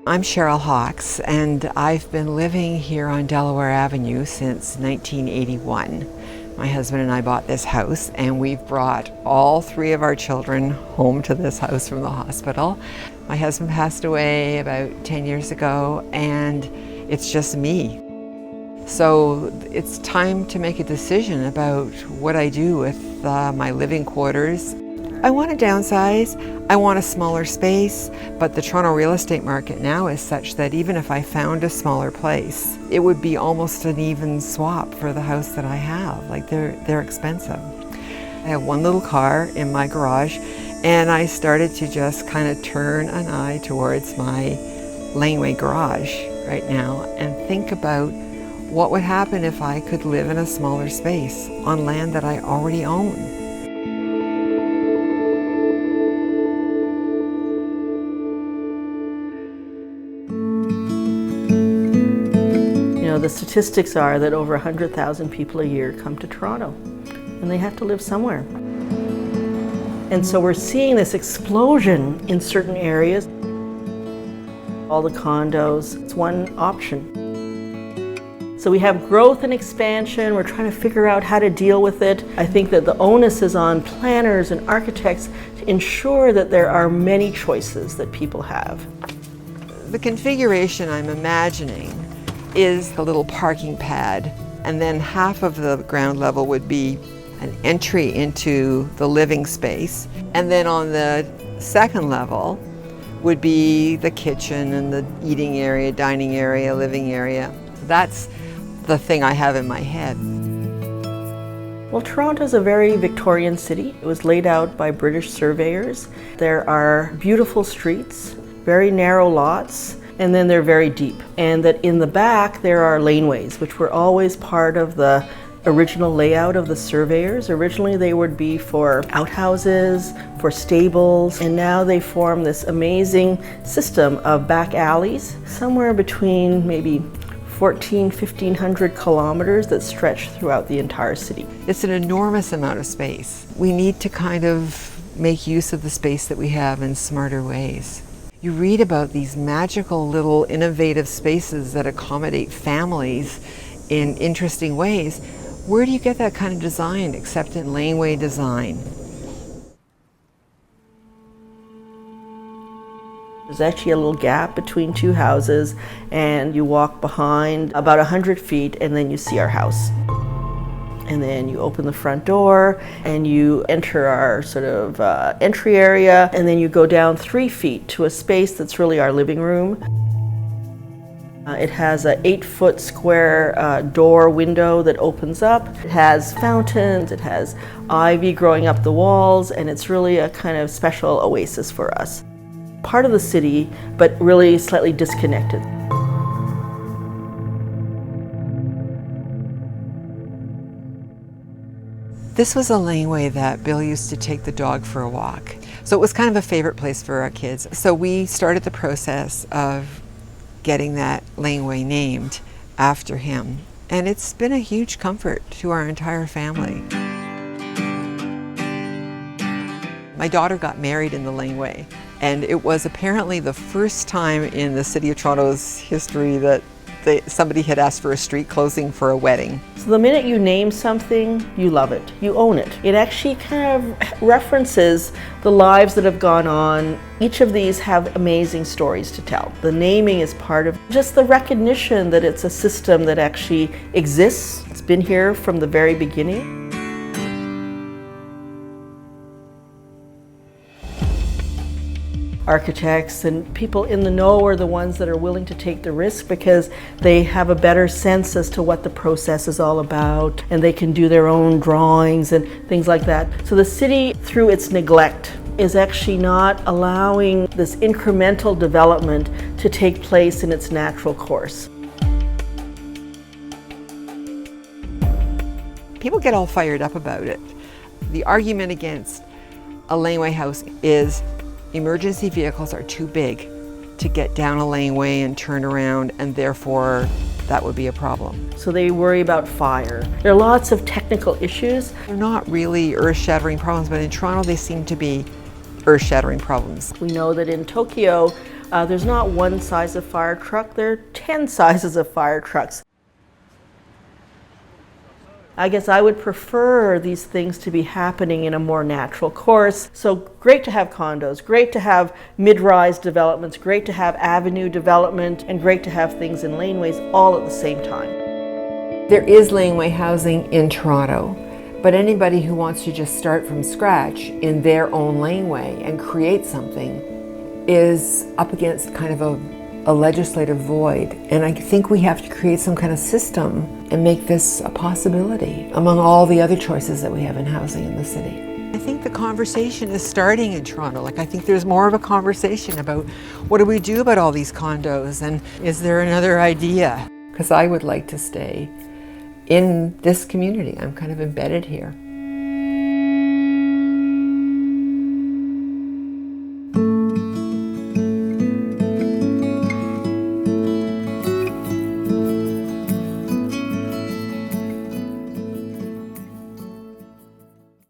I'm Cheryl Hawks, and I've been living here on Delaware Avenue since 1981. My husband and I bought this house, and we've brought all three of our children home to this house from the hospital. My husband passed away about 10 years ago, and it's just me. So it's time to make a decision about what I do with my living quarters. I want to downsize. I want a smaller space, but the Toronto real estate market now is such that even if I found a smaller place, it would be almost an even swap for the house that I have. Like they're expensive. I have one little car in my garage, and I started to just kind of turn an eye towards my laneway garage right now and think about what would happen if I could live in a smaller space on land that I already own. The statistics are that over 100,000 people a year come to Toronto, and they have to live somewhere. And so we're seeing this explosion in certain areas. All the condos, it's one option. So we have growth and expansion. We're trying to figure out how to deal with it. I think that the onus is on planners and architects to ensure that there are many choices that people have. The configuration I'm imagining is the little parking pad, and then half of the ground level would be an entry into the living space, and then on the second level would be the kitchen and the eating area, dining area, living area. So that's the thing I have in my head. Well, Toronto is a very Victorian city. It was laid out by British surveyors. There are beautiful streets, very narrow lots, and then they're very deep. And that in the back there are laneways, which were always part of the original layout of the surveyors. Originally they would be for outhouses, for stables, and now they form this amazing system of back alleys, somewhere between maybe 1,500 kilometers that stretch throughout the entire city. It's an enormous amount of space. We need to kind of make use of the space that we have in smarter ways. You read about these magical little innovative spaces that accommodate families in interesting ways. Where do you get that kind of design except in laneway design? There's actually a little gap between two houses, and you walk behind about 100 feet and then you see our house. And then you open the front door and you enter our sort of entry area, and then you go down 3 feet to a space that's really our living room. It has an 8-foot square door window that opens up. It has fountains, it has ivy growing up the walls, and it's really a kind of special oasis for us. Part of the city, but really slightly disconnected. This was a laneway that Bill used to take the dog for a walk. So it was kind of a favorite place for our kids. So we started the process of getting that laneway named after him. And it's been a huge comfort to our entire family. My daughter got married in the laneway, and it was apparently the first time in the City of Toronto's history that somebody had asked for a street closing for a wedding. So the minute you name something, you love it, you own it. It actually kind of references the lives that have gone on. Each of these have amazing stories to tell. The naming is part of just the recognition that it's a system that actually exists. It's been here from the very beginning. Architects and people in the know are the ones that are willing to take the risk because they have a better sense as to what the process is all about, and they can do their own drawings and things like that. So the city, through its neglect, is actually not allowing this incremental development to take place in its natural course. People get all fired up about it. The argument against a laneway house is emergency vehicles are too big to get down a laneway and turn around, and therefore that would be a problem. So they worry about fire. There are lots of technical issues. They're not really earth-shattering problems, but in Toronto they seem to be earth-shattering problems. We know that in Tokyo, There's not one size of fire truck, there are 10 sizes of fire trucks. I guess I would prefer these things to be happening in a more natural course. So great to have condos, great to have mid-rise developments, great to have avenue development, and great to have things in laneways all at the same time. There is laneway housing in Toronto, but anybody who wants to just start from scratch in their own laneway and create something is up against kind of a legislative void. And I think we have to create some kind of system and make this a possibility among all the other choices that we have in housing in the city. I think the conversation is starting in Toronto. I think there's more of a conversation about what do we do about all these condos, and is there another idea? Because I would like to stay in this community. I'm kind of embedded here.